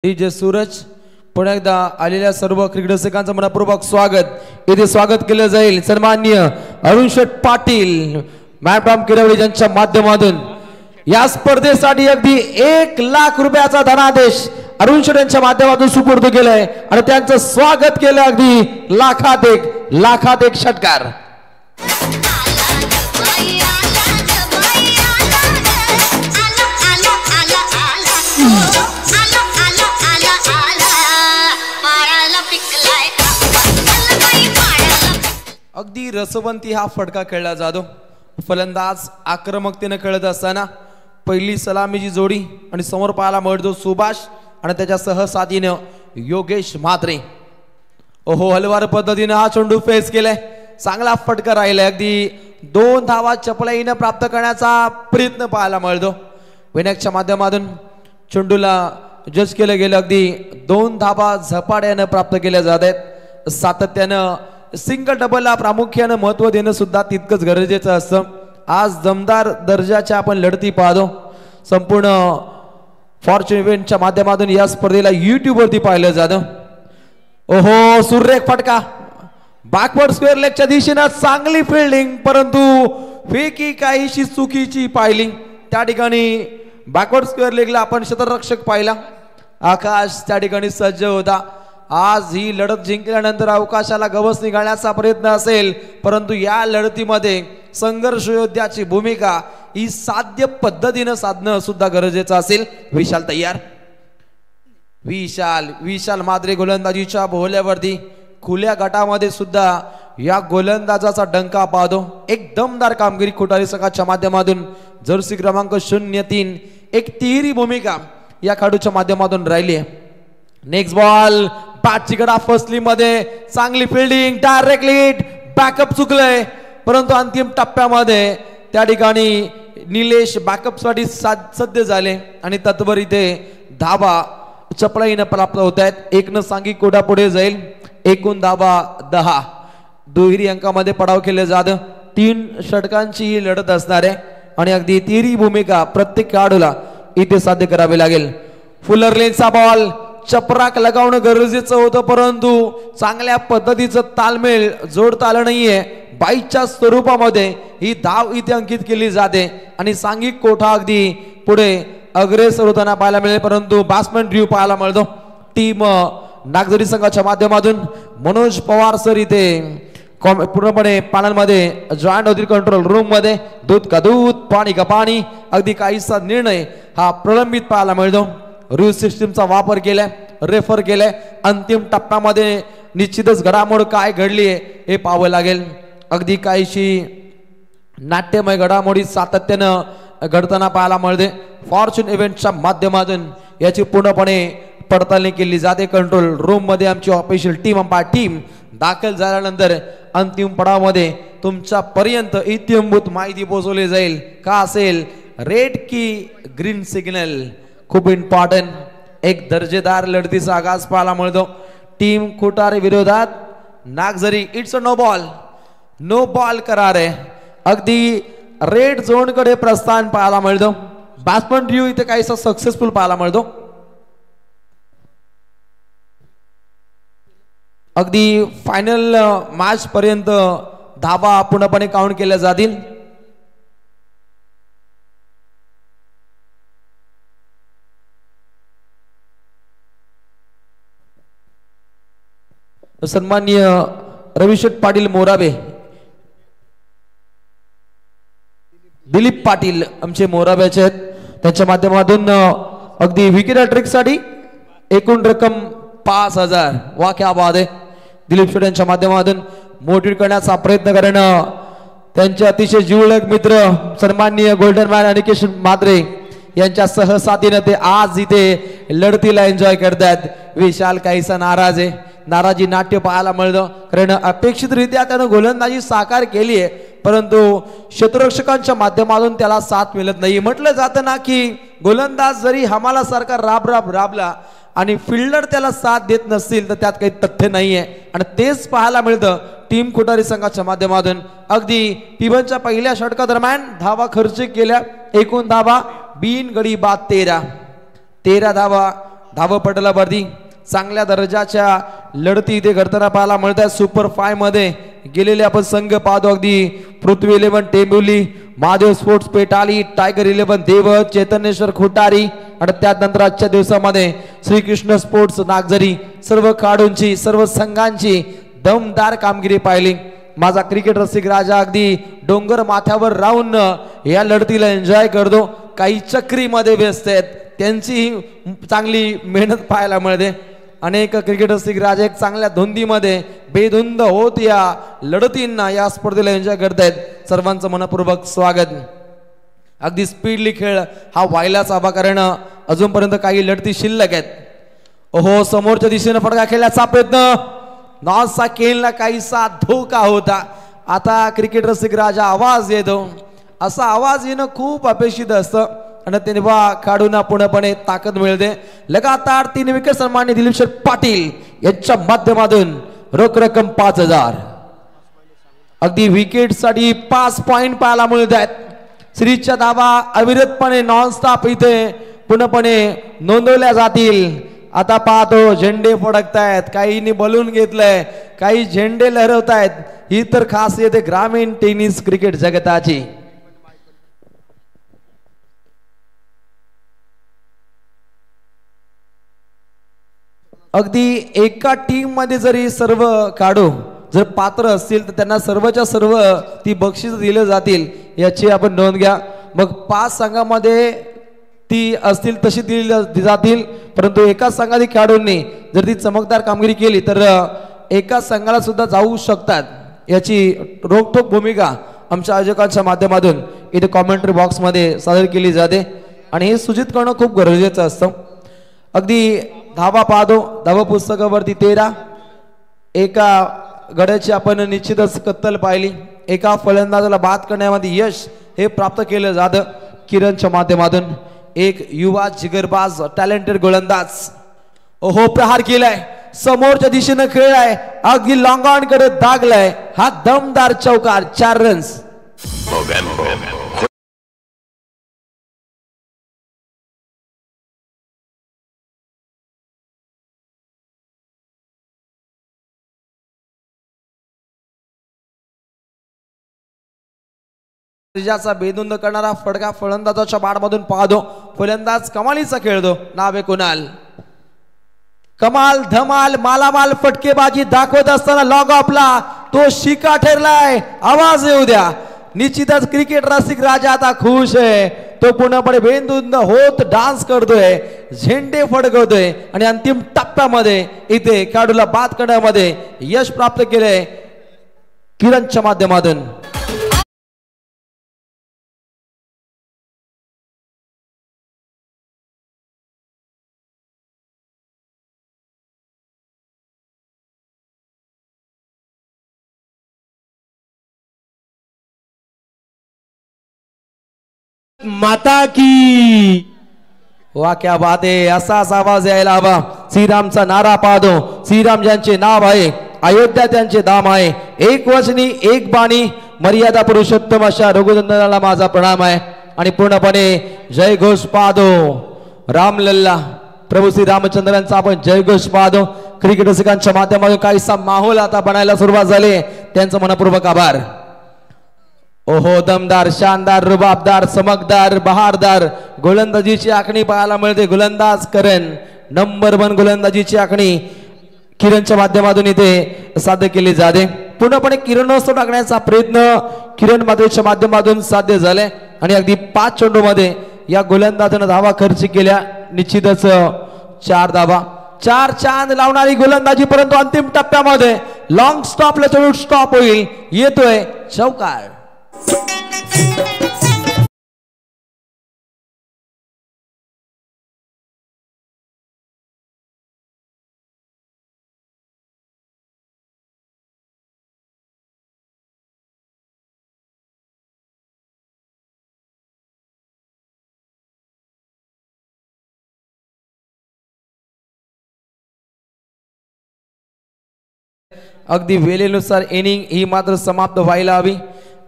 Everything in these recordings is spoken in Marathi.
डीजे सूरज पुन्हा एकदा आलेल्या सर्व क्रिकेट रसिकांचं मनपूर्वक स्वागत इथे स्वागत केलं जाईल सन्माननीय अरुण शेठ पाटील मॅडम किरवली यांच्या माध्यमातून या स्पर्धेसाठी अगदी 1 लाख रुपयाचा धनादेश अरुण शेठ यांच्या माध्यमातून सुपूर्द केलाय आणि त्यांचं स्वागत केलं अगदी लाखात एक षटकार। अगदी रसवंती हा फटका खेळला जातो। फलंदाज आक्रमकतेने खेळत असताना पहिली सलामीची जोडी आणि समोर पाहायला मिळतो सुभाष आणि त्याच्या सहसाथीने योगेश म्हात्रे। ओहो हलवार पद्धतीने हा चेंडू फेस केलाय, चांगला फटका राहिलाय। अगदी 2 धावा चपळाईने प्राप्त करण्याचा प्रयत्न पाहायला मिळतो। विनायकच्या माध्यमातून चेंडूला जज केलं गेलं, अगदी 2 धावा झपाट्याने प्राप्त केल्या जात आहेत। सातत्यानं सिंगल डबलला प्रामुख्याने महत्व देणं सुद्धा तितकंच गरजेचं असतं। आज दमदार दर्जाच्या आपण लढती पाहतो। संपूर्ण फॉर्च्यून इव्हेंटच्या माध्यमातून या स्पर्धेला YouTube वरती पाहिलं जातं। ओहो सुरेख फटका बॅकवर्ड स्क्वेअर लेगच्या दिशेने चांगली फिल्डिंग, परंतु फेकी काहीशी चुकीची पाहिली। त्या ठिकाणी बॅकवर्ड स्क्वेअर लेगला आपण क्षेत्ररक्षक पाहिला, आकाश त्या ठिकाणी सज्ज होता। आज ही लढत जिंकल्यानंतर अवकाशाला गवस निघालण्याचा प्रयत्न असेल, परंतु या लढतीमध्ये संघर्ष योद्ध्याची भूमिका ही साध्य पद्धतीने साधणं सुद्धा गरजेचं असेल। विशाल तयार, विशाल मात्रे गोलंदाजीच्या भोवल्यावरती खुल्या गटामध्ये सुद्धा या गोलंदाजाचा डंका पाहतो। एक दमदार कामगिरी कोठारी संघाच्या माध्यमातून जर्सी क्रमांक 03 एक तिहेरी भूमिका या खेळाडूच्या माध्यमातून राहिली आहे। नेक्स्ट बॉल बॅटची गडा फसली मध्ये चांगली फिल्डिंग, डायरेक्टली हिट, बॅकअप चुकलंय, परंतु अंतिम टप्प्यामध्ये त्या ठिकाणी निलेश बॅकअप साठी सज्ज झाले आणि तत्पर इथे धावा चपळाईने प्राप्त होत आहेत। 1 सांघिक कोटा पुढे जाईल, एकूण धावा 10। दुहेरी अंकामध्ये पडाव केले जातं। 3 षटकांची ही लढत असणार आहे आणि अगदी तिहेरी भूमिका प्रत्येक खेळाडूला इथे साध्य करावी लागेल। फुलर लेनचा बॉल चपराक लगावणं गरजेचं होतं, परंतु चांगल्या पद्धतीचं तालमेल जोडता आलं नाहीये। बाईच्या स्वरूपामध्ये ही धाव इथे अंकित केली जाते आणि सांघिक कोठा अगदी पुढे अग्रेसर होताना पाहायला मिळेल, परंतु बॅट्समॅन ड्रीव पाहायला मिळतो। टीम नागझरी संघाच्या माध्यमातून मनोज पवार सर इथे पूर्णपणे पानांमध्ये जॉईंट होतील कंट्रोल रूम मध्ये। दूध का दूध, पाणी का पाणी, अगदी काहीसा निर्णय हा प्रलंबित पाहायला मिळतो। रिव्ह्यू सिस्टीमचा वापर केलाय, रेफर केलाय। अंतिम टप्प्यामध्ये निश्चितच घडामोड काय घडली हे पाहावं लागेल। अगदी काहीशी नाट्यमय घडामोडी सातत्यानं घडताना पाहायला मिळते। फॉर्च्यून इव्हेंटच्या माध्यमातून याची पूर्णपणे पडताळणी केली जाते। कंट्रोल रूम मध्ये आमची ऑफिशियल टीम अंपायर टीम दाखल झाल्यानंतर अंतिम पडावामध्ये तुमच्या पर्यंत इत्यंभूत माहिती पोहोचवली जाईल। का असेल रेड की ग्रीन सिग्नल खूप इम्पॉर्टंट। एक दर्जेदार लढतीचा आगाज पाहायला मिळतो। टीम कोठारे विरोधात Nagzari, it's a no ball करार आहे। अगदी रेड झोन कडे प्रस्थान पाहायला मिळतो। बॅट्समॅन ड्रीव इथे काहीसा सक्सेसफुल पाहायला मिळतो। अगदी फायनल मॅच पर्यंत धावा पूर्णपणे काउंट केल्या जातील। सन्माननीय रविशेठ पाटील मोराबे, दिलीप पाटील आमचे मोराब्याचे आहेत, त्यांच्या माध्यमातून अगदी विकेट ट्रिक साठी एकूण रक्कम 5000। वा क्या बात आहे। दिलीप शेठ यांच्या माध्यमातून मोटिवेट करण्याचा प्रयत्न करणं त्यांचे अतिशय जिवलग मित्र सन्माननीय गोल्डन मॅन अनिकेश म्हात्रे यांच्या सहसाथीने ते आज इथे लढतीला एन्जॉय करतात। विशाल काहीसा नाराज आहे, नाराजी नाट्य पाहायला मिळतं, कारण अपेक्षितरित्या त्यानं गोलंदाजी साकार केली आहे, परंतु क्षेत्ररक्षकांच्या माध्यमातून त्याला साथ मिळत नाही। म्हटलं जातं ना की गोलंदाज जरी हमाला सारखा राबला आणि फिल्डर त्याला साथ देत नसतील तर त्यात काही तथ्य नाहीये आणि तेच पाहायला मिळतं टीम कोठारी संघाच्या माध्यमातून। अगदी टीमच्या पहिल्या षटका दरम्यान धावा खर्च केल्या, एकूण धावा बिन गडी बाद 13 धावा धावपटलावरती चांगल्या दर्जाच्या लढती इथे घडताना पाहायला मिळतात। सुपर 5 मध्ये गेलेले आपण संघ पाहतो, अगदी पृथ्वी 11 टेंबुली, महादेव स्पोर्ट्स पेटाली, टायगर 11 देव, चैतन्येश्वर खोटारी आणि त्यानंतर आजच्या दिवसामध्ये श्रीकृष्ण स्पोर्ट्स नागझरी सर्व खेळाडूंची सर्व संघांची दमदार कामगिरी पाहिली। माझा क्रिकेट रसिक राजा अगदी डोंगर माथ्यावर राहून या लढतीला एन्जॉय करतो। काही चक्रीमध्ये व्यस्त आहेत, त्यांची चांगली मेहनत पाहायला मिळते। अनेक क्रिकेट रसिक राजा एक चांगल्या धुंदीमध्ये बेधुंद होत या लढतींना या स्पर्धेला एन्जॉय करतायत। सर्वांचं मनपूर्वक स्वागत। अगदी स्पीडली खेळ हा व्हायलाच हवा, कारण अजूनपर्यंत काही लढती शिल्लक आहेत। ओहो, समोरच्या दिशेने फटका खेळण्याचा प्रयत्न, नॉसचा केलला काहीसा धोका होता। आता क्रिकेट रसिक राजा आवाज येतो, असा आवाज येणं खूप अपेक्षित असतं आणि तेव्हा खेळाडूंना पूर्णपणे ताकद मिळते। लगातार 3 विकेट सन्माननीय दिलीप शेठ पाटील यांच्या माध्यमातून रोख रक्कम 5000। अगदी विकेट साठी 5 पॉइंट पाहायला मिळत आहेत। सिरीजच्या धावा अविरतपणे नॉनस्टॉप इथे पूर्णपणे नोंदवल्या जातील। आता पाहतो झेंडे फडकतायत, काहींनी बलून घेतलंय, काही झेंडे लहरवतायत। ही तर खासियत आहे ग्रामीण टेनिस क्रिकेट जगताची। अगदी एका टीम मध्ये जरी सर्व खेळाडू जर पात्र असतील तर त्यांना सर्वच्या सर्व ती बक्षीस दिले जातील, याची आपण नोंद घ्या। मग 5 संघामध्ये ती असतील तशी दिली जातील, परंतु एका संघातील खेळाडूंनी जर ती चमकदार कामगिरी केली तर एका संघाला सुद्धा जाऊ शकतात, याची रोखठोक भूमिका आमच्या आयोजकांच्या माध्यमातून इथे कॉमेंट्री बॉक्स मध्ये सादर केली जाते आणि हे सूचित करणं खूप गरजेचं असतं। अगदी धावा पाहतो, धावा पुस्तकावरती 13, एका गड्याची आपण निश्चितच कत्तल पाहिली। एका फलंदाजाला बाद करण्यामध्ये यश हे प्राप्त केलं जातं किरणच्या माध्यमातून। एक युवा जिगरबाज टॅलेंटेड गोलंदाज, ओहो प्रहार केलाय, समोरच्या दिशेने खेळलाय, अगदी लॉंग ऑन कडे दागलाय, हा दमदार चौकार, 4 रन्स। बेधुंद करणारा फटका फलंदाजाच्या बाडमधून पाहतो, फलंदाज कमालीचा खेळतो, नाव आहे कुणाल। कमाल धमाल मालामाल फटकेबाजी दाखवत असताना लॉग ऑफला तो शिका ठरलाय, आवाज येऊ द्या। निश्चितच क्रिकेट रसिक राजा आता खुश आहे, तो पूर्णपणे बेधुंद होत डान्स करतोय, झेंडे फडकवतोय आणि अंतिम टप्प्यामध्ये इथे खेळाडूला बाद करण्यामध्ये यश प्राप्त केले किरणच्या माध्यमातून। माता की वाह, क्या बात आहे, असाच आवाज यायला हवा। श्रीरामचा नारा पाहतो, श्रीराम ज्यांचे नाव आहे, अयोध्या त्यांचे धाम आहे, एक वचनी एक बाणी, मर्यादा पुरुषोत्तम अशा रघुनंदनाला माझा प्रणाम आहे। आणि पूर्णपणे जय घोष पाहतो, रामलल्ला प्रभू श्री रामचंद्रांचा आपण जय घोष पाहतो। क्रिकेट रसिकांच्या माध्यमातून काहीसा माहोल आता बनायला सुरुवात झाली, त्यांचं मनपूर्वक आभार। ओहो, दमदार शानदार रुबाबदार चमकदार बहारदार गोलंदाजीची आखणी पाहायला मिळते। गोलंदाज करण नंबर 1 गोलंदाजीची आखणी किरणच्या माध्यमातून इथे साध्य केली जाते। पूर्णपणे किरणोत्सव टाकण्याचा प्रयत्न किरण मात्रेच्या माध्यमातून साध्य झाले आणि अगदी 5 चेंडूमध्ये या गोलंदाजाने धावा खर्च केल्या, निश्चितच 4 धावा, 4 चांद लावणारी गोलंदाजी, परंतु अंतिम टप्प्यामध्ये लॉंग स्टॉपला चढून स्टॉप होईल, येतोय चौकार। अगदी वेळेनुसार इनिंग ही मात्र समाप्त व्हायला हवी।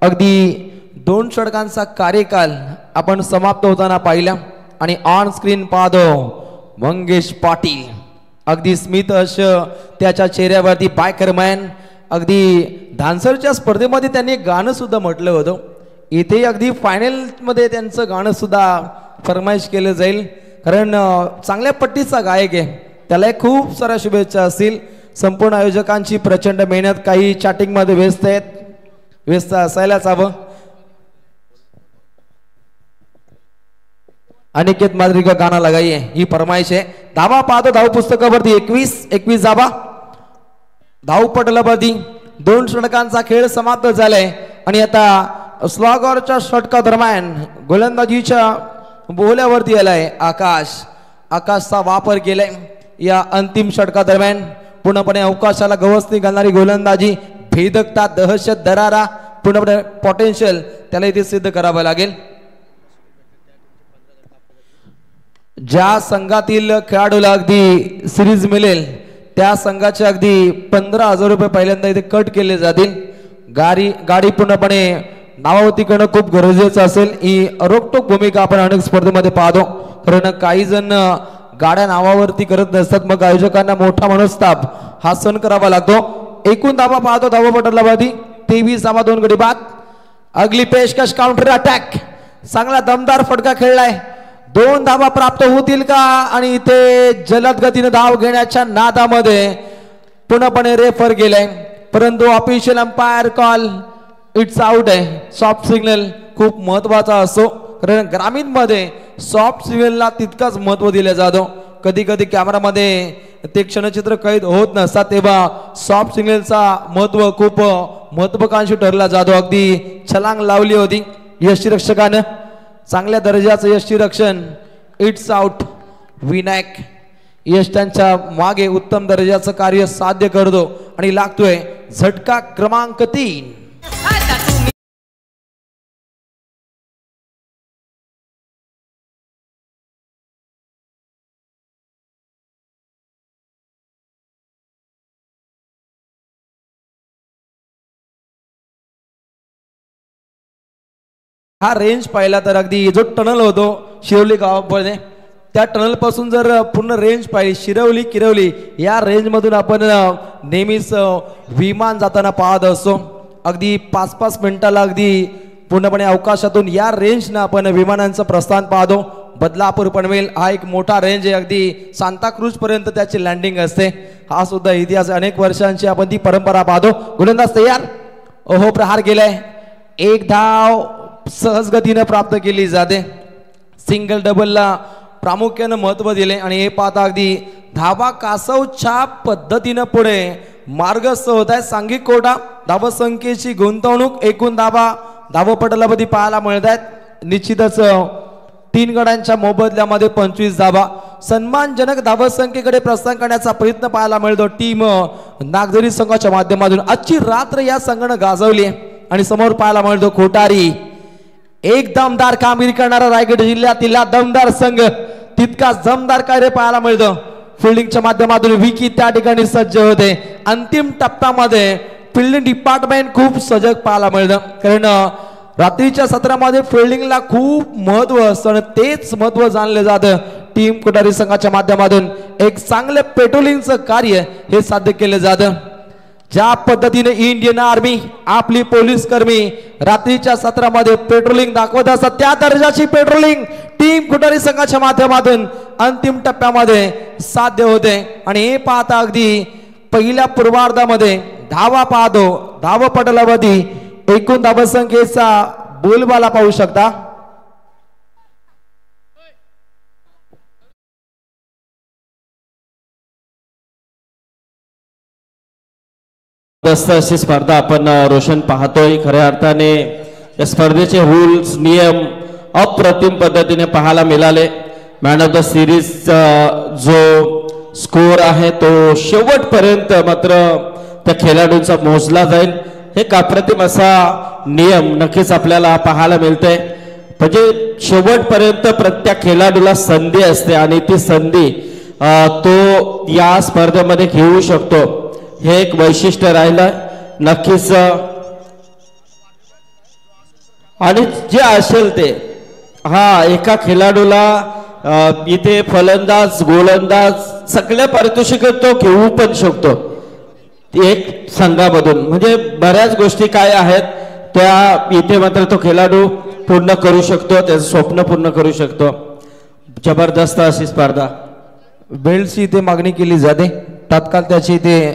अगदी 2 षटकांचा कार्यकाल आपण समाप्त होताना पाहिला आणि ऑन स्क्रीन पाहतो मंगेश पाटील. अगदी स्मित हर्ष त्याच्या चेहऱ्यावरती बायकरमॅन. अगदी धानसरच्या स्पर्धेमध्ये त्यांनी गाणं सुद्धा म्हटलं होतं. इथे अगदी फायनल मध्ये त्यांचं गाणं सुद्धा फरमाईश केलं जाईल, कारण चांगल्या पट्टीचा गायक आहे. त्याला खूप साऱ्या शुभेच्छा असतील. संपूर्ण आयोजकांची प्रचंड मेहनत. काही चॅटिंग मध्ये व्यस्त आहेत, व्यस्त असायलाच हवं. अनिकेत मादरी का गाना लगाइए, ही फरमाईश आहे. धावा पाहतो धाव पुस्तकावरती 21 धावा. धाव पटलावरती 2 षटकांचा खेळ समाप्त झालाय आणि आता स्लॉगरच्या षटका दरम्यान गोलंदाजीच्या बोहल्यावरती आलाय आकाशचा वापर केलाय. या अंतिम षटका दरम्यान पूर्णपणे अवकाशाला गवसणी घालणारी गोलंदाजी, भेदकता, दहशत, दरारा, पूर्णपणे पोटेन्शियल त्याला इथे सिद्ध करावं लागेल. ज्या संघातील खेळाडूला अगदी सिरीज मिळेल त्या संघाचे अगदी 15,000 रुपये पहिल्यांदा इथे कट केले जातील. गाडी पूर्णपणे नावावरती करणं खूप गरजेचं असेल. ही रोकटोक भूमिका आपण अनेक स्पर्धेमध्ये पाहतो, कारण काही जण गाड्या नावावरती करत नसतात. मग आयोजकांना मोठा मनस्ताप हा सहन करावा लागतो. एकूण धावा पाहतो धावपटलावरती 23 धावा 2 गडी बाद. अगली पेशकश काउंटर अटॅक, चांगला दमदार फटका खेळलाय. 2 धावा प्राप्त होतील का? आणि इथे जलद गतीने धाव घेण्याच्या नादामध्ये पूर्णपणे रेफर गेलाय, परंतु official umpire call it's out आहे. सॉफ्ट सिग्नल खूप महत्वाचा असतो, कारण ग्रामीण मध्ये सॉफ्ट सिग्नलला तितकाच महत्व दिलं जातं. कधी कधी कॅमेरामध्ये ते क्षणचित्र कैद होत नसतात, तेव्हा सॉफ्ट सिग्नलचा महत्व खूप महत्वाकांक्षी ठरला जातो. अगदी छलांग लावली होती यष्टीरक्षकानं, चांगल्या दर्जाचं यष्टीरक्षण. It's out. विनायक यश त्यांच्या मागे उत्तम दर्जाचं कार्य साध्य करतो आणि लागतोय झटका क्रमांक 3. हा रेंज पाहिला तर अगदी जो टनल होतो शिरवली गावामध्ये, त्या टनल पासून जर पूर्ण रेंज पाहिली शिरवली किरवली या रेंज मधून आपण नेहमीच विमान जाताना पाहत असतो. अगदी 5-5 मिनिटाला अगदी पूर्णपणे अवकाशातून या रेंजनं आपण विमानांचं प्रस्थान पाहतो. बदलापूर पनवेल हा एक मोठा रेंज आहे, अगदी सांताक्रूज पर्यंत त्याची लँडिंग असते. हा सुद्धा इतिहास, अनेक वर्षांची आपण ती परंपरा पाहतो. गोलंदाज तयार. ओहो, प्रहार गेलाय. 1 धाव सहज गतीने प्राप्त केली जाते. सिंगल डबलला प्रामुख्याने महत्व दिले आणि हे पाहता अगदी धावा कासवच्या पद्धतीने पुढे मार्गस्थ होत आहे. सांघिक कोटा धावसंख्येची गुंतवणूक, एकूण धावपटलावरती पाहायला मिळत आहेत. निश्चितच 3 गड्यांच्या मोबदल्यामध्ये 25 धावा. सन्मानजनक धावसंख्येकडे प्रस्थान करण्याचा प्रयत्न पाहायला मिळतो टीम नागझरी संघाच्या माध्यमातून. आजची रात्र या संघानं गाजवली आणि समोर पाहायला मिळतो खोटारी. एक दमदार कामगिरी करणारा रायगड जिल्ह्यातील दमदार संघ, तितकाच दमदार कार्य पाहायला मिळतं. फिल्डिंगच्या माध्यमातून विकी त्या ठिकाणी सज्ज होते. अंतिम टप्प्यामध्ये फिल्डिंग डिपार्टमेंट खूप सजग पाहायला मिळतं, कारण रात्रीच्या सत्रामध्ये फिल्डिंगला खूप महत्व असतं आणि तेच महत्व जाणलं जातं. टीम कोठारी संघाच्या माध्यमातून एक चांगले पेट्रोलिंगचं कार्य हे साध्य केलं जातं. ज्या पद्धतीने इंडियन आर्मी, आपली पोलीस कर्मी रात्रीच्या सत्रामध्ये पेट्रोलिंग दाखवत असतात, त्या दर्जाची पेट्रोलिंग टीम कोठारी संघाच्या माध्यमातून अंतिम टप्प्यामध्ये साध्य होते. आणि हे पाहता अगदी पहिल्या पूर्वार्धामध्ये धावा पाहतो धावपटलावरती एकूण धावसंख्येचा बोलबाला पाहू शकता. अशी स्पर्धा आपण रोशन पाहतोय. खऱ्या अर्थाने या स्पर्धेचे रूल्स नियम अप्रतिम पद्धतीने पाहायला मिळाले. मॅन ऑफ द सिरीज जो स्कोर आहे तो शेवटपर्यंत मात्र त्या खेळाडूंचा मोजला जाईल. हे अप्रतिम असा नियम नक्कीच आपल्याला पाहायला मिळते. म्हणजे शेवटपर्यंत प्रत्येक खेळाडूला संधी असते आणि ती संधी तो या स्पर्धेमध्ये घेऊ शकतो. हे एक वैशिष्ट्य राहिलं नक्कीच. आणि जे असेल ते एका खेळाडूला इथे फलंदाज गोलंदाज सगळ्या पारितोषिक तो घेऊ पण शकतो एक संघामधून. म्हणजे बऱ्याच गोष्टी काय आहेत त्या इथे मात्र तो खेळाडू पूर्ण करू शकतो, त्याचं स्वप्न पूर्ण करू शकतो. जबरदस्त अशी स्पर्धा. बेल्टची इथे मागणी केली जाते, तात्काळ त्याची इथे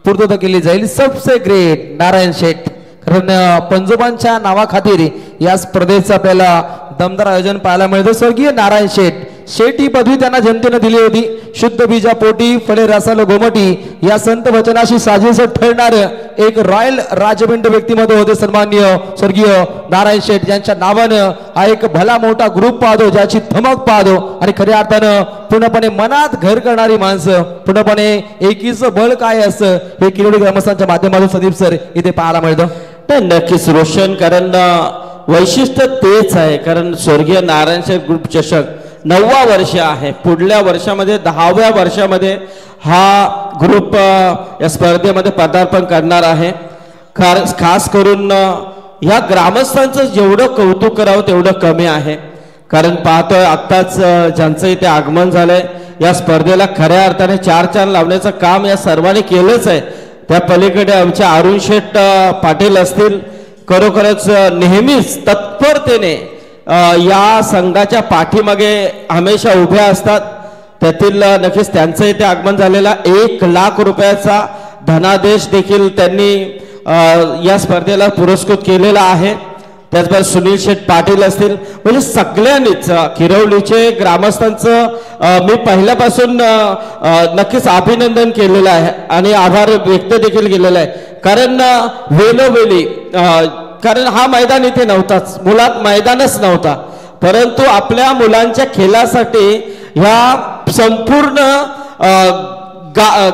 पूर्तता केली जाईल. सबसे ग्रेट नारायण शेठ, कारण पंजोबांच्या नावाखातीर या स्पर्धेचं आपल्याला दमदार आयोजन पाहायला मिळतं. स्वर्गीय नारायण शेठ ही पदवी त्यांना जनतेने दिली होती. शुद्ध बीजा पोटी फळे रसाल गोमटी या संत वचनाशी साजेस ठरणार एक रॉयल राजबिंड व्यक्तिमत्व होते सन्माननीय स्वर्गीय नारायण शेठ, यांच्या नावानं हा एक भला मोठा ग्रुप पाहतो, ज्याची धमक पाहतो आणि खऱ्या अर्थानं पूर्णपणे मनात घर करणारी माणसं, पूर्णपणे एकीचं बळ काय असं हे किरोडी ग्रामस्थांच्या माध्यमातून सदीप सर इथे पाहायला मिळतं. नक्कीच रोशन, कारण वैशिष्ट्य तेच आहे. कारण स्वर्गीय नारायण शेठ ग्रुप चषक 9वा वर्ष आहे. पुढल्या वर्षामध्ये 10व्या वर्षामध्ये हा ग्रुप या स्पर्धेमध्ये पदार्पण करणार आहे. खास करून या ग्रामस्थांचं जेवढं कौतुक करावं तेवढं कमी आहे. कारण पाहतोय आत्ताच ज्यांचं इथे आगमन झालंय या स्पर्धेला खऱ्या अर्थाने 4 लावण्याचं काम या सर्वांनी केलंच आहे. त्या पलीकडे आमच्या अरुण शेठ पाटील असतील, खरोखरच नेहमीच तत्परतेने या संघाच्या पाठीमागे हमेशा उभ्या असतात. त्यातील नक्कीच त्यांचं इथे आगमन झालेला 1 लाख रुपयाचा धनादेश देखील त्यांनी या स्पर्धेला पुरस्कृत केलेला आहे. त्याचबरोबर सुनील शेठ पाटील असतील, म्हणजे सगळ्यांनीच किरवलीचे ग्रामस्थांचं मी पहिल्यापासून नक्कीच अभिनंदन केलेलं आहे आणि आभार व्यक्त देखील केलेला आहे. कारण वेळोवेळी कारण हा मैदान इथे नव्हताच, मुळात मैदानच नव्हता, परंतु आपल्या मुलांच्या खेळासाठी ह्या संपूर्ण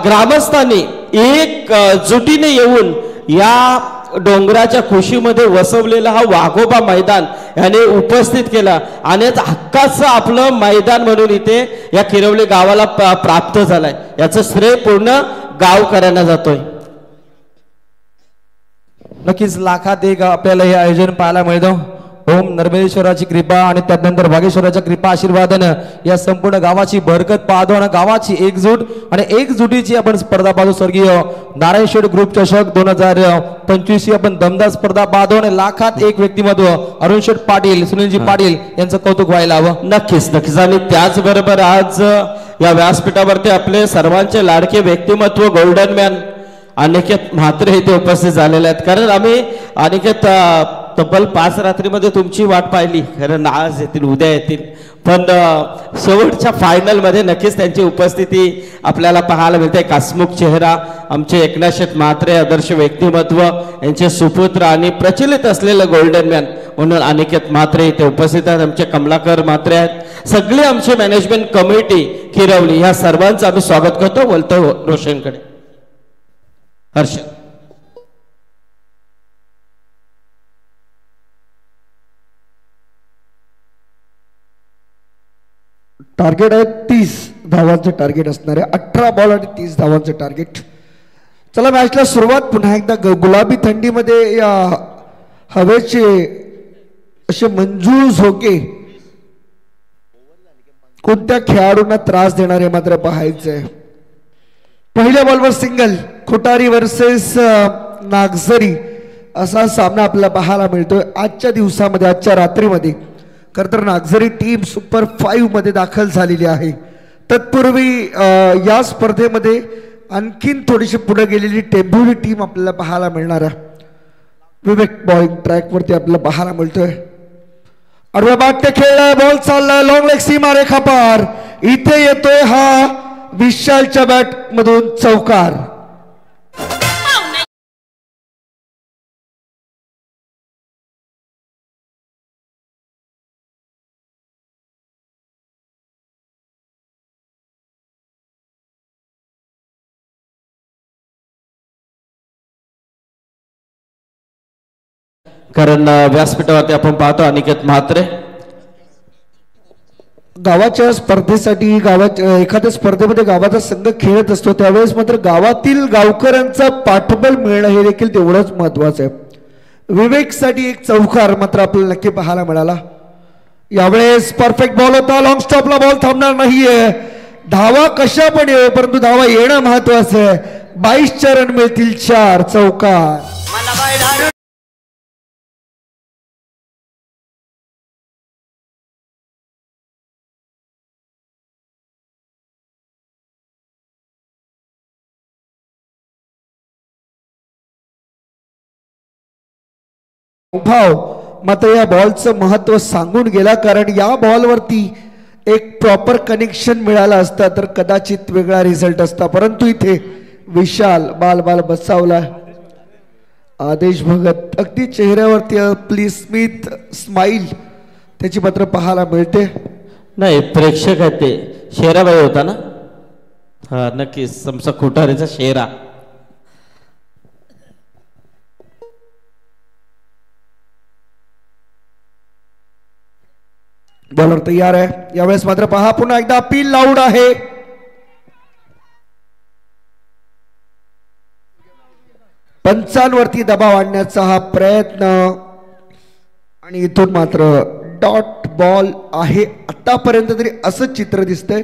ग्रामस्थांनी एक जुटीने येऊन या डोंगराच्या कुशीमध्ये वसवलेला हा वाघोबा मैदान याने उपस्थित केला आणि हक्काचं आपलं मैदान म्हणून इथे या किरवली गावाला प्राप्त झालाय. याचं श्रेय पूर्ण गावकऱ्यांना जातोय. नक्कीच लाखात एक आपल्याला हे आयोजन पाहायला मिळतं. ओम नर्मदेश्वराची कृपा आणि त्यानंतर भागेश्वराच्या कृपा आशीर्वादानं या संपूर्ण गावाची बरकत पाहतो आणि गावाची एकजूट आणि एकजुटीची आपण स्पर्धा पाहतो. स्वर्गीय नारायण शेठ ग्रुप चषक 2025 ही आपण दमदार स्पर्धा पाहतो आणि लाखात एक व्यक्तिमत्व अरुण शेठ पाटील, सुनीलजी पाटील यांचं कौतुक व्हायला हवं. नक्कीच नक्कीच. आणि त्याचबरोबर आज या व्यासपीठावरती आपले सर्वांचे लाडके व्यक्तिमत्व गोल्डन मॅन अनिकेत म्हात्रे इथे उपस्थित झालेले आहेत. कारण आम्ही अनिकेत तब्बल 5 रात्रीमध्ये तुमची वाट पाहिली, कारण आज येतील उद्या येतील, पण शेवटच्या फायनलमध्ये नक्कीच त्यांची उपस्थिती आपल्याला पाहायला मिळते. कासमुख चेहरा आमचे एकनाथ शेठ म्हात्रे आदर्श व्यक्तिमत्व यांचे सुपुत्र आणि प्रचलित असलेलं गोल्डन मॅन म्हणून अनिकेत म्हात्रे इथे उपस्थित आहेत. आमचे कमलाकर म्हात्रे आहेत. सगळे आमचे मॅनेजमेंट कमिटी किरवली ह्या सर्वांचं आम्ही स्वागत करतो. बोलतो रोशनकडे. हर्ष. टार्गेट आहे 30 धावांचं टार्गेट असणार आहे. 18 बॉल आणि 30 धावांचं टार्गेट. चला मॅचला सुरुवात. पुन्हा एकदा गुलाबी थंडीमध्ये या हवेचे असे मंजूळ झोके कोणत्या खेळाडूंना त्रास देणारे मात्र पाहायचं आहे. पहिल्या बॉलवर सिंगल, खुटारी वर्सेस नागझरी असा सामना आपल्याला पाहायला मिळतोय आजच्या दिवसामध्ये, आजच्या रात्रीमध्ये. खरं तर नागझरी टीम सुपर 5 मध्ये दाखल झालेली आहे. तत्पूर्वी या स्पर्धेमध्ये आणखीन थोडीशी पुढे गेलेली टेंभुर्णी टीम आपल्याला पाहायला मिळणार आहे. विवेक बॉलिंग ट्रॅकवरती आपल्याला पाहायला मिळतोय. आडव्या बाटने खेळलाय, बॉल चाललाय, लॉंग लेग सीमा रेखा पार. इथे येतोय हा विशालच्या बॅट मधून चौकार. कारण व्यासपीठावरती आपण पाहतो अनिकेत म्हात्रे गावाच्या स्पर्धेसाठी एखाद्या स्पर्धेमध्ये गावाचा संघ खेळत असतो त्यावेळेस मात्र गावातील गावकऱ्यांचा पाठबळ मिळणं हे देखील तेवढंच महत्वाचं आहे. विवेकसाठी एक चौकार मात्र आपल्याला नक्की पाहायला मिळाला. यावेळेस परफेक्ट बॉल होता. लॉंग स्टॉपला बॉल थांबणार नाहीये. धावा कशा पण येऊ परंतु धावा येणं महत्वाचं आहे. 22 रन मिळतील 4 चौकार. भाव मात्र या बॉलचं महत्व सांगून गेला, कारण या बॉलवरती एक प्रॉपर कनेक्शन मिळालं असता तर कदाचित वेगळा रिझल्ट असता. परंतु इथे विशाल बाल बसावला. आदेश भगत अगदी चेहऱ्यावरती आपली स्मित स्माइल त्याची मात्र पाहायला मिळते. नाही, प्रेक्षक आहेत ते. शेराबाई होता ना? हा नक्कीच, समसा खुटारीचा शेरा. बॉलर तयार आहे. यावेळेस मात्र पहा पुन्हा एकदा अपील लाऊड आहे. पंचांवरती दबाव आणण्याचा हा प्रयत्न आणि इथून मात्र डॉट बॉल आहे. आतापर्यंत तरी असं चित्र दिसतंय.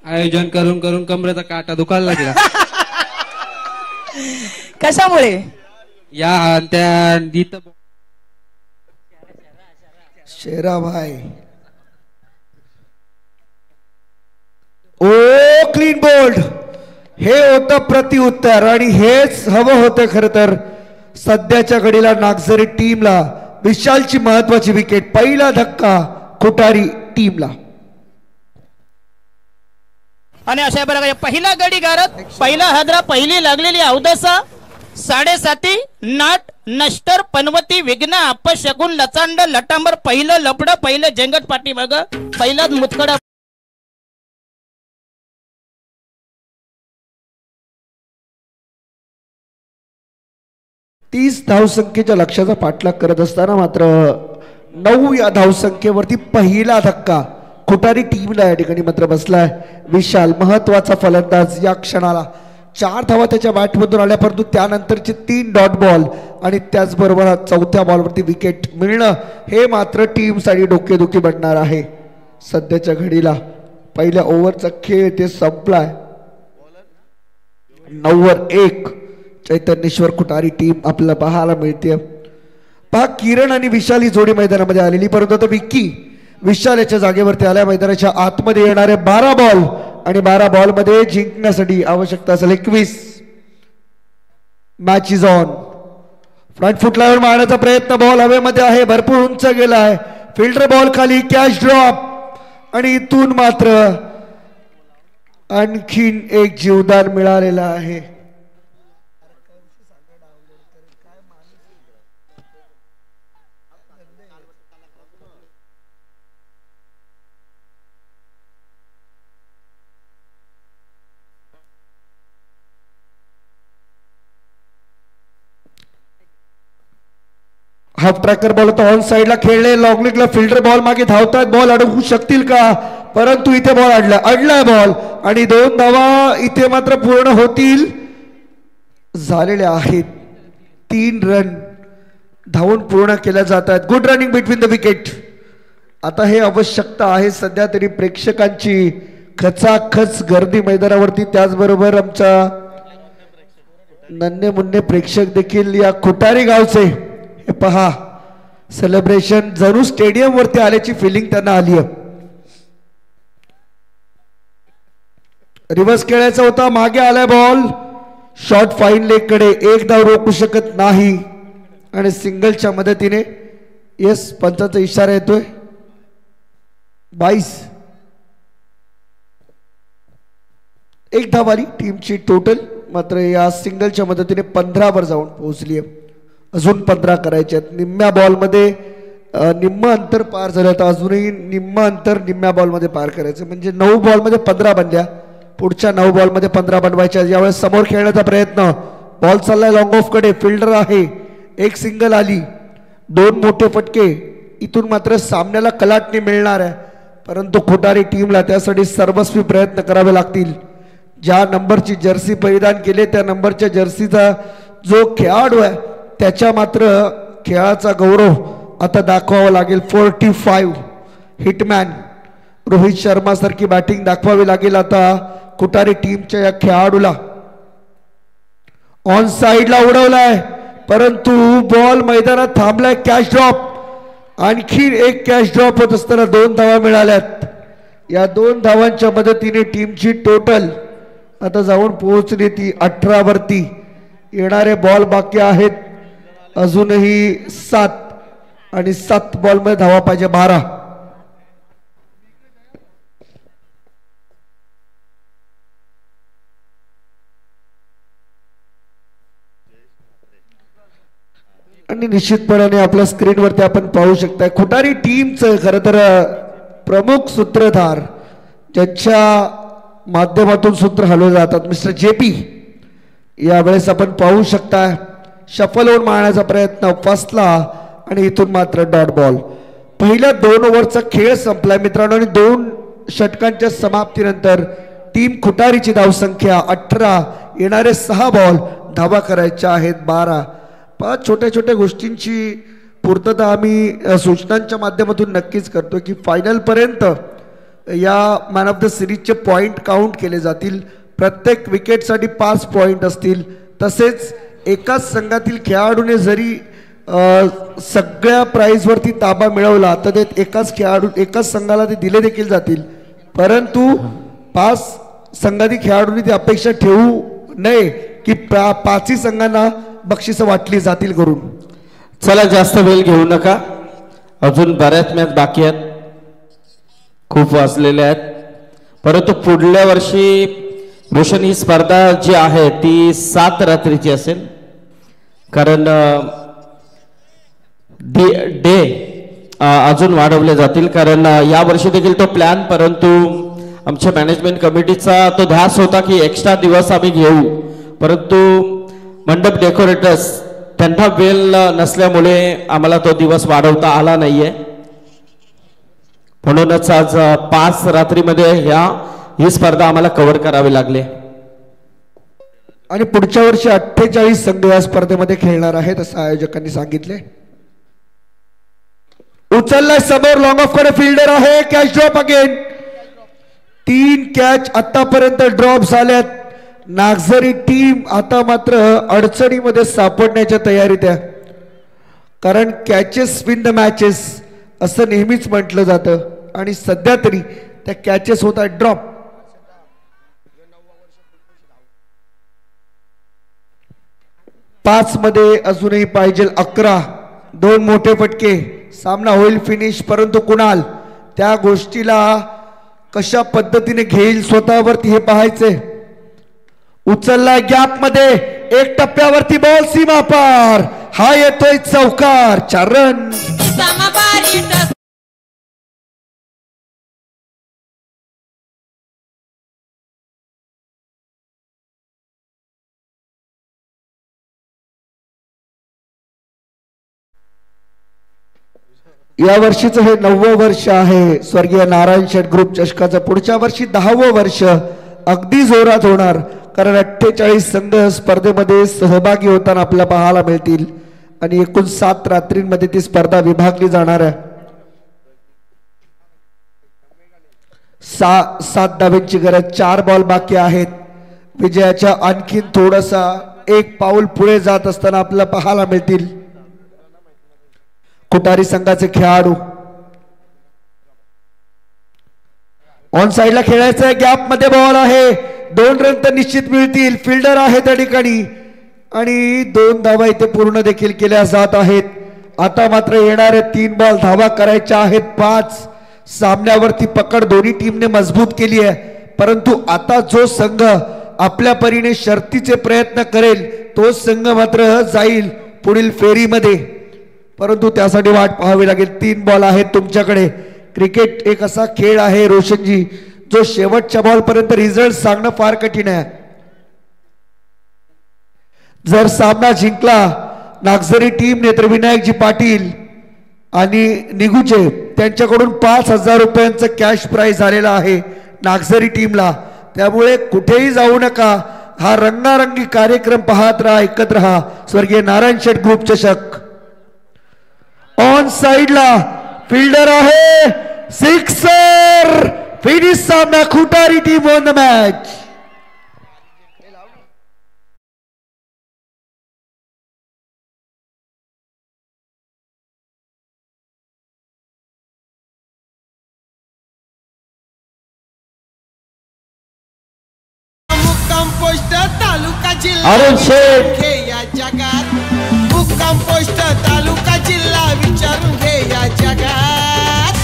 आयोजन करून करून कमरेचा काटा दुखायला लागला. कशामुळे? या त्या शेराभाई ओ क्लीन बोल्ड. हे होतं प्रतिउत्तर आणि हेच हवं होतं खरं तर सध्याच्या घडीला नागझरी टीमला. विशालची महत्वाची विकेट. पहिला धक्का खुटारी टीमला. आणि अशा प्रकारे पहिला गडी गारत, पहिला हादरा, पहिली लागलेली अवदसा, 7.5 नाट नष्टर पनवती विघ्न अपशगुन लचांड लटांबर, पहिलं लपड, पहिलं जंगट पाठी बघ, पहिलाच मुतखड. 30 धावसंख्येच्या लक्ष्याचा पाठलाग करत असताना मात्र 9 या धावसंख्येवरती पहिला धक्का खुटारी टीमला या ठिकाणी मात्र बसलाय. विशाल महत्वाचा फलंदाज. या क्षणाला 4 धावा त्याच्या बॅटमधून आल्या, परंतु त्यानंतरचे 3 डॉट बॉल आणि त्याचबरोबर चौथ्या बॉलवरती विकेट मिळणं हे मात्र टीमसाठी डोकेदुखी बनणार आहे. सध्याच्या घडीला पहिल्या ओव्हरचा खेळ ते संपलाय. 9-1 चैतन्येश्वर खुटारी टीम आपल्याला पाहायला मिळते. पहा किरण आणि विशाल ही जोडी मैदानामध्ये आलेली, परंतु आता विक्की विशाल याच्या जागेवरती आल्या. मैदानाच्या आतमध्ये येणारे 12 बॉल आणि 12 बॉल मध्ये जिंकण्यासाठी आवश्यकता असेल 21. Match is on. फ्रंट फुटलावर मारण्याचा प्रयत्न. बॉल हवेमध्ये आहे, भरपूर उंच गेला आहे. फिल्डर बॉल खाली, कॅच ड्रॉप आणि इथून मात्र आणखीन एक जीवदान मिळालेला आहे. हाफ ट्रॅकर बॉल होता, ऑन साइडला खेळले. लॉंगलिकला फिल्डर बॉल मागे धावतात. बॉल अडवू शकतील का? परंतु इथे बॉल अडलाय बॉल आणि 2 धावा इथे मात्र पूर्ण होतील झालेल्या आहेत. 3 रन धावून पूर्ण केल्या जात आहेत. Good running between the wicket. आता हे आवश्यकता आहे सध्या तरी प्रेक्षकांची. खचाखच गर्दी मैदानावरती. त्याचबरोबर आमच्या नन्हे मुन्ने प्रेक्षक देखील या खुटारी गावचे. हे पहा सेलिब्रेशन जणू स्टेडियम वरती आल्याची फिलिंग त्यांना आली आहे. रिव्हर्स खेळायचा होता, मागे आलाय बॉल. शॉर्ट फाईन लेग कडे. 1 धाव रोखू शकत नाही आणि सिंगलच्या मदतीने येस पंचाचा इशारा येतोय. 22 1 धाव आली टीमची टोटल. मात्र या सिंगलच्या मदतीने 15 वर जाऊन पोहोचली आहे. अजून 15 करायचे आहेत. निम्म्या बॉलमध्ये निम्म अंतर पार झालं, तर अजूनही निम्म अंतर निम्म्या बॉलमध्ये पार करायचं. म्हणजे 9 बॉलमध्ये 15 बनल्या. पुढच्या 9 बॉलमध्ये 15 बनवायच्या. यावेळेस समोर खेळण्याचा प्रयत्न. बॉल चाललाय लॉंग ऑफ कडे. फिल्डर आहे. 1 सिंगल आली. 2 मोठे फटके. इथून मात्र सामन्याला कलाटणी मिळणार आहे. परंतु खुटारी टीमला त्यासाठी सर्वस्वी प्रयत्न करावे लागतील. ज्या नंबरची जर्सी परिधान केले त्या नंबरच्या जर्सीचा जो खेळाडू आहे त्याच्या मात्र खेळाचा गौरव आता दाखवावा लागेल. 45 हिटमॅन रोहित शर्मा सारखी बॅटिंग दाखवावी लागेल आता खुटारी टीमच्या या खेळाडूला. ऑन साइडला उडवलाय परंतु बॉल मैदानात थांबलाय. कॅच ड्रॉप, आणखी एक कॅच ड्रॉप होत असताना 2 धावा मिळाल्यात. या 2 धावांच्या मदतीने टीमची टोटल आता जाऊन पोहोचली ती 18 वरती. येणारे बॉल बाकी आहेत अजूनही 7 आणि 7 बॉल मध्ये धावा पाहिजे 12. आणि निश्चितपणाने आपल्या स्क्रीनवरती आपण पाहू शकता खुटारी टीमचं खरं तर प्रमुख सूत्रधार ज्यांच्या माध्यमातून सूत्र हलवले जातात मिस्टर JP. यावेळेस आपण पाहू शकता शफल होऊन मारण्याचा प्रयत्न फसला आणि इथून मात्र डॉट बॉल. पहिल्या 2 ओव्हरचा खेळ संपला मित्रांनो आणि 2 षटकांच्या समाप्तीनंतर टीम खुटारीची धावसंख्या 18. येणारे 6 बॉल धावा करायच्या आहेत 12. 5 छोट्या छोट्या गोष्टींची पूर्तता आम्ही सूचनांच्या माध्यमातून नक्कीच करतो की फायनल पर्यंत या मॅन ऑफ द सिरीजचे पॉइंट काउंट केले जातील. प्रत्येक विकेटसाठी 5 पॉइंट असतील. तसेच एकाच संघातील खेळाडूने जरी सगळ्या प्राइजवरती ताबा मिळवला तर ते एकाच संघाला ते दिले देखील जातील. परंतु 5 संघातील खेळाडूंनी ती अपेक्षा ठेवू नये की 5ही संघांना बक्षिसं वाटली जातील करून. चला जास्त वेळ घेऊ नका, अजून बऱ्याच मॅच बाकी आहेत, खूप वाचलेले आहेत. परंतु पुढल्या वर्षी रोशन ही स्पर्धा जी आहे ती 7 रात्रीची असेल कारण डे अजून वाढवले जातील कारण या वर्षी देखील तो प्लॅन परंतु आमच्या मॅनेजमेंट कमिटीचा तो ध्यास होता की एक्स्ट्रा दिवस आम्ही घेऊ परंतु मंडप डेकोरेटर्स त्यांना वेळ नसल्यामुळे आम्हाला तो दिवस वाढवता आला नाहीये. म्हणूनच आज 5 रात्रीमध्ये ही स्पर्धा आम्हाला कव्हर करावी लागली. आणि पुढच्या वर्षी 48 संघ या स्पर्धेमध्ये खेळणार आहेत असं आयोजकांनी सांगितले. उचललाय समोर लॉंग ऑफ कडे फिल्डर आहे. Catch drop again. 3 कॅच आतापर्यंत ड्रॉप झाल्यात. नागझरी टीम आता मात्र अडचणीमध्ये सापडण्याच्या तयारीत आहे कारण कॅचेस विन द मॅचेस असं नेहमीच म्हटलं जातं आणि सध्या तरी त्या कॅचेस होत आहेत ड्रॉप. पाच मध्ये अजूनही पाहिजे 11. 2 मोठे फटके सामना होईल फिनिश परंतु कुणाल त्या गोष्टीला कशा पद्धतीने घेईल स्वतःवरती हे पाहायचे. उचलला गॅप मध्ये 1 टप्प्यावरती बॉल सीमा पार. हा येतोय चौकार. 4 रन. या वर्षीचं हे 9वं वर्ष आहे स्वर्गीय नारायण शेठ ग्रुप चषकाचं. पुढच्या वर्षी 10वं वर्ष अगदी जोरात होणार कारण 48 संघ स्पर्धेमध्ये सहभागी होताना आपल्याला पाहायला मिळतील आणि एकूण 7 रात्रींमध्ये ती स्पर्धा विभागली जाणार आहे. 7 धाब्यांची गरज. 4 बॉल बाकी आहेत. विजयाच्या आणखीन थोडासा 1 पाऊल पुढे जात असताना आपल्याला पाहायला मिळतील खुटारी संघाचे खेळाडू. ऑन साइडला खेळायचं. गॅप मध्ये बॉल आहे. 2 रन तर निश्चित मिळतील. फिल्डर आहे त्या ठिकाणी आणि 2 धावा इथे पूर्ण देखील केल्या जात आहेत. आता मात्र येणारे 3 बॉल धावा करायच्या आहेत 5. सामन्यावरती पकड दोन्ही टीमने मजबूत केली आहे परंतु आता जो संघ आपल्या परीने शर्तीचे प्रयत्न करेल तो संघ मात्र जाईल पुढील फेरीमध्ये परंतु त्यासाठी वाट पाहावी लागेल. 3 बॉल आहेत तुमच्याकडे. क्रिकेट एक असा खेळ आहे रोशनजी जो शेवटच्या बॉल पर्यंत रिझल्ट सांगणं फार कठीण आहे. जर सामना जिंकला नागझरी टीमने तर विनायकजी पाटील आणि निगुचे त्यांच्याकडून 5,000 रुपयांचं कॅश प्राइज आलेला आहे नागझरी टीमला. त्यामुळे कुठेही जाऊ नका, हा रंगारंगी कार्यक्रम पाहत राहा, ऐकत राहा. स्वर्गीय नारायण शेठ ग्रुप चषक. ऑन साइडला फिल्डर आहे, सिक्सर. फिनिश सामना, खुटारी टीम वन द मॅच. तालुका जिल्हा अरुण शेठ या जगात, मुक्काम पोस्ट तालुका जिल्हा विचारून घे या जगात.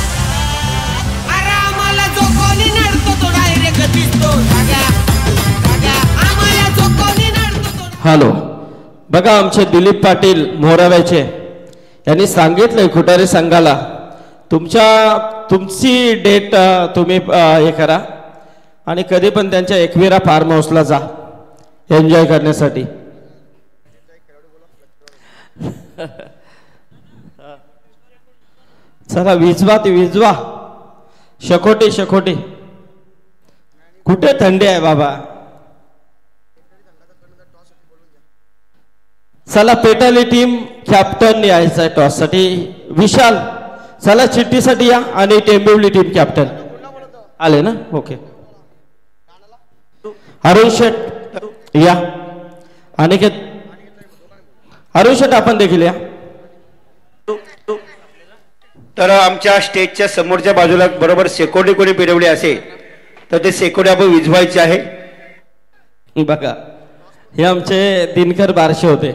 अरे आम्हाला जो कोणी नडतो तो डायरेक्ट दिसतो जागा जागा, आम्हाला जो कोणी नडतो तो. हॅलो, बघा आमचे दिलीप पाटील मोराव्याचे यांनी सांगितलंय खुटारी संघाला तुमची डेट तुम्ही हे करा आणि कधी पण त्यांच्या एकविरा फार्म हाऊसला जा एन्जॉय करण्यासाठी. चला विजवा ती विजवा. शकोटी शकोटी. कुठे थंडी आहे बाबा. चला पेटाली टीम कॅप्टन यायचं आहे टॉस साठी. विशाल चला चिठ्ठीसाठी या. आणि टेंबिवली टीम कॅप्टन आले ना. ओके. अरुण शेठ या. अनिकेत अरुण शेठ आपण देखील या. तर आमच्या स्टेजच्या समोरच्या बाजूला बरोबर सेकोडी कोणी पिरवली असेल तर ते सेकोडी आपण विझवायचे आहे. बघा हे आमचे दिनकर बारशे होते.